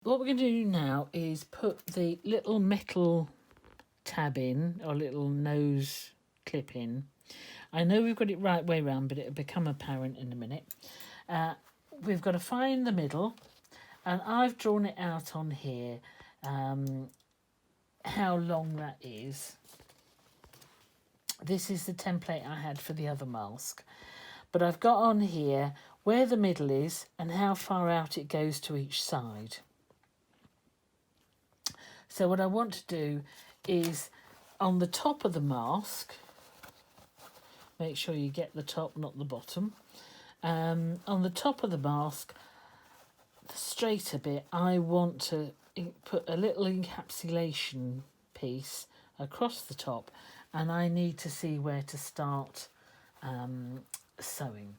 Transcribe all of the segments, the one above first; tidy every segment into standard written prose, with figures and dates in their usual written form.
What we're going to do now is put the little metal tab in, or little nose clip in. I know we've got it right way round, but it'll become apparent in a minute. We've got to find the middle, and I've drawn it out on here, how long that is. This is the template I had for the other mask, but I've got on here where the middle is and how far out it goes to each side. So what I want to do is on the top of the mask, make sure you get the top, not the bottom. On the top of the mask, the straighter bit, I want to put a little encapsulation piece across the top, and I need to see where to start sewing.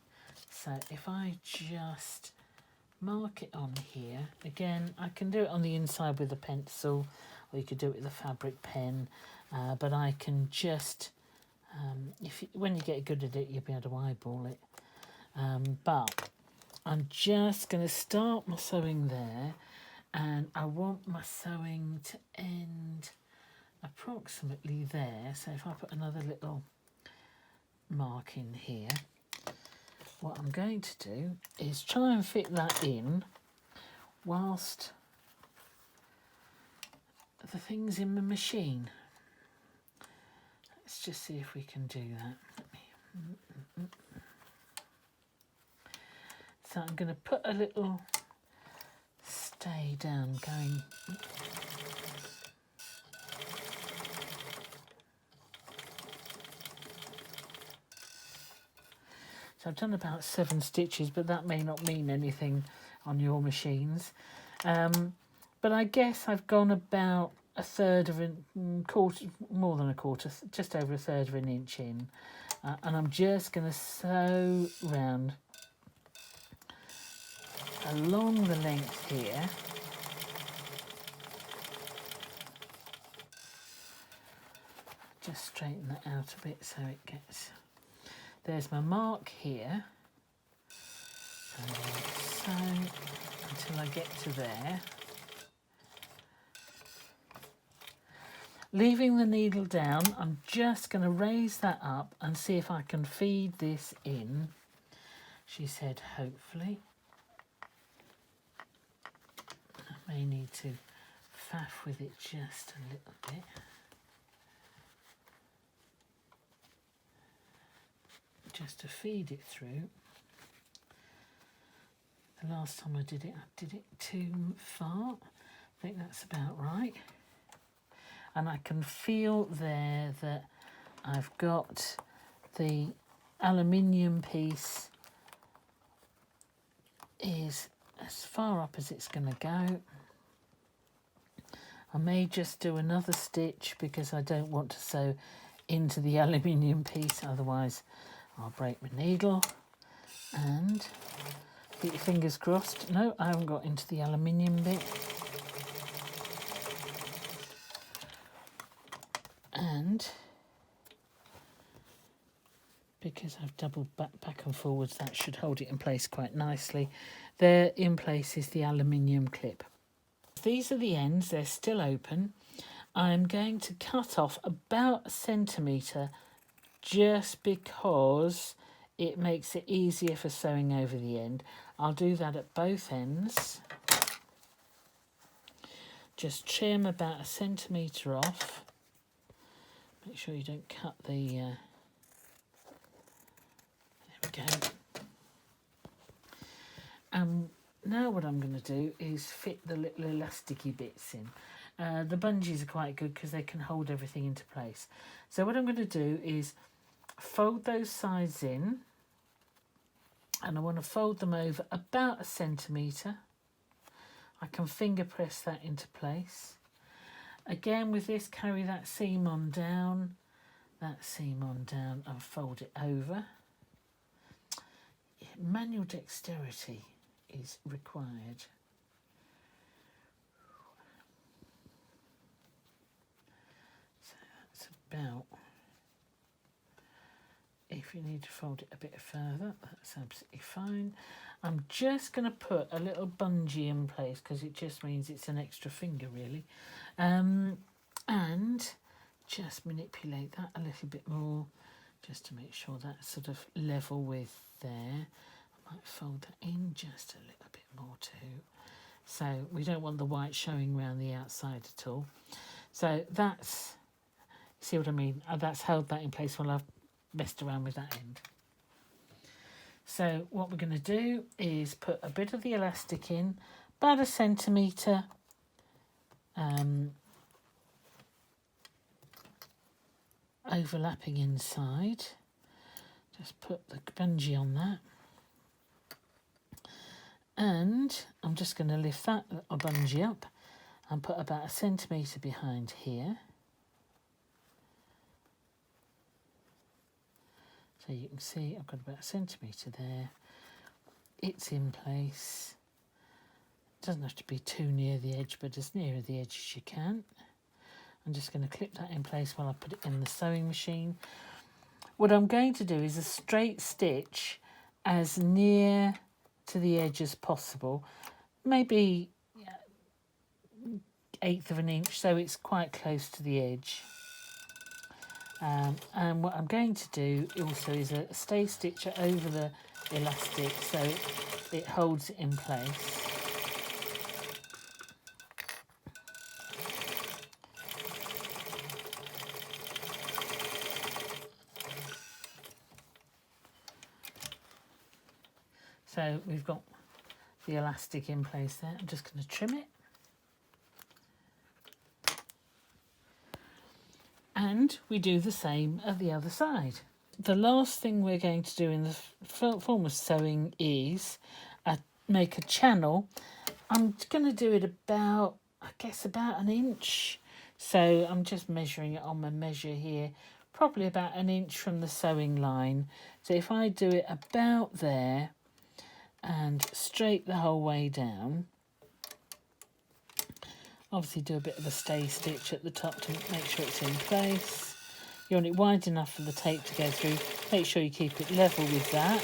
So if I just mark it on here, again, I can do it on the inside with a pencil, or you could do it with a fabric pen, but I can just, when you get good at it, you'll be able to eyeball it. But I'm just going to start my sewing there, and I want my sewing to end approximately there. So if I put another little mark in here, what I'm going to do is try and fit that in whilst the thing's in the machine. Let's just see if we can do that. So I'm going to put a little stay down going. So I've done about 7 stitches, but that may not mean anything on your machines. But I guess I've gone about a third of a quarter, more than a quarter, just over a third of an inch in. And I'm just going to sew round along the length here. Just straighten that out a bit so it gets... There's my mark here. So until I get to there. Leaving the needle down, I'm just going to raise that up and see if I can feed this in. She said, hopefully. I may need to faff with it just a little bit. Just to feed it through. The last time I did it too far. I think that's about right. And I can feel there that I've got the aluminium piece is as far up as it's going to go. I may just do another stitch because I don't want to sew into the aluminium piece, otherwise I'll break my needle. And keep your fingers crossed. No, I haven't got into the aluminium bit. And because I've doubled back and forwards, that should hold it in place quite nicely. There in place is the aluminium clip. These are the ends, they're still open. I'm going to cut off about 1 centimetre just because it makes it easier for sewing over the end. I'll do that at both ends. Just trim about 1 centimetre off. Make sure you don't cut the... there we go. Now what I'm going to do is fit the little elasticy bits in. The bungees are quite good because they can hold everything into place. So what I'm going to do is fold those sides in, and I want to fold them over about 1 centimetre. I can finger press that into place. Again with this, carry that seam on down, and fold it over. Manual dexterity is required. So that's about if you need to fold it a bit further, that's absolutely fine. I'm just going to put a little bungee in place because it just means it's an extra finger really. And just manipulate that a little bit more just to make sure that's sort of level with there. I might fold that in just a little bit more too. So we don't want the white showing around the outside at all. So that's, see what I mean? That's held that in place while I've messed around with that end. So what we're going to do is put a bit of the elastic in, about 1 centimetre, overlapping inside. Just put the bungee on that. And I'm just going to lift that little bungee up and put about 1 centimetre behind here. So you can see I've got about 1 centimetre there. It's in place. It doesn't have to be too near the edge, but as near the edge as you can. I'm just going to clip that in place while I put it in the sewing machine. What I'm going to do is a straight stitch as near to the edge as possible, maybe 1/8 of an inch, so it's quite close to the edge. And what I'm going to do also is a stay stitch over the elastic so it holds it in place. So we've got the elastic in place there. I'm just going to trim it. And we do the same at the other side. The last thing we're going to do in the form of sewing is make a channel. I'm going to do it about, I guess, about 1 inch. So I'm just measuring it on my measure here, probably about 1 inch from the sewing line. So if I do it about there and straight the whole way down, obviously do a bit of a stay stitch at the top to make sure it's in place. You want it wide enough for the tape to go through. Make sure you keep it level with that.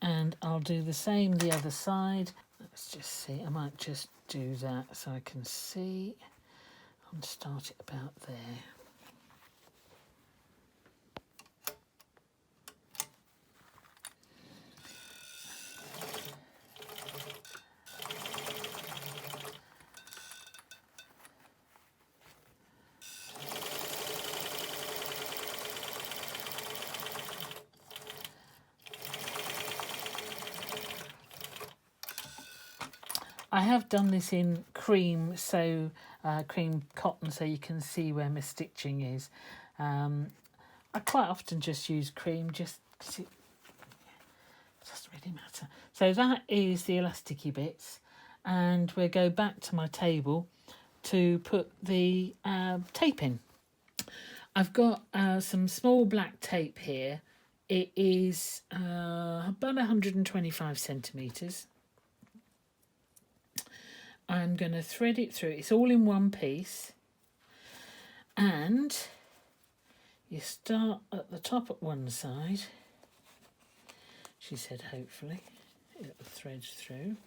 And I'll do the same the other side. Let's just see, I might just do that so I can see. I'll start it about there. I have done this in cream cotton so you can see where my stitching is. I quite often just use cream just because it doesn't really matter. So that is the elasticy bits, and we'll go back to my table to put the tape in. I've got some small black tape here. It is about 125 centimetres. I'm going to thread it through. It's all in one piece. And you start at the top at one side. She said, hopefully, it'll thread through.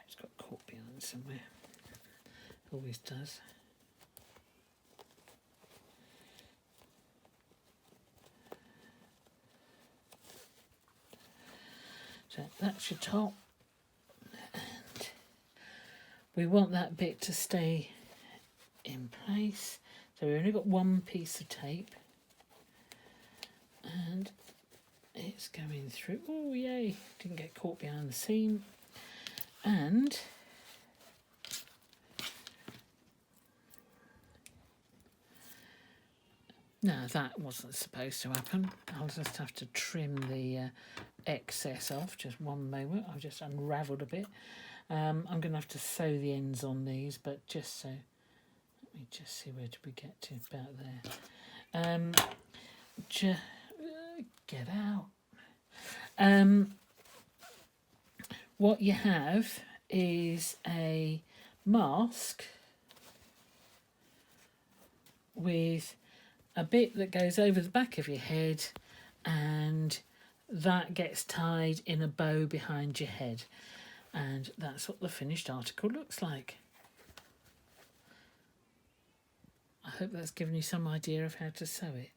It's got caught behind somewhere. Always does. So that's your top, and we want that bit to stay in place. So we've only got one piece of tape, and it's going through. Oh yay, didn't get caught behind the seam. And no, that wasn't supposed to happen. I'll just have to trim the excess off. Just one moment. I've just unravelled a bit. I'm going to have to sew the ends on these, but just so. Let me just see, where did we get to? About there. Get out. what you have is a mask with a bit that goes over the back of your head, and that gets tied in a bow behind your head, and that's what the finished article looks like. I hope that's given you some idea of how to sew it.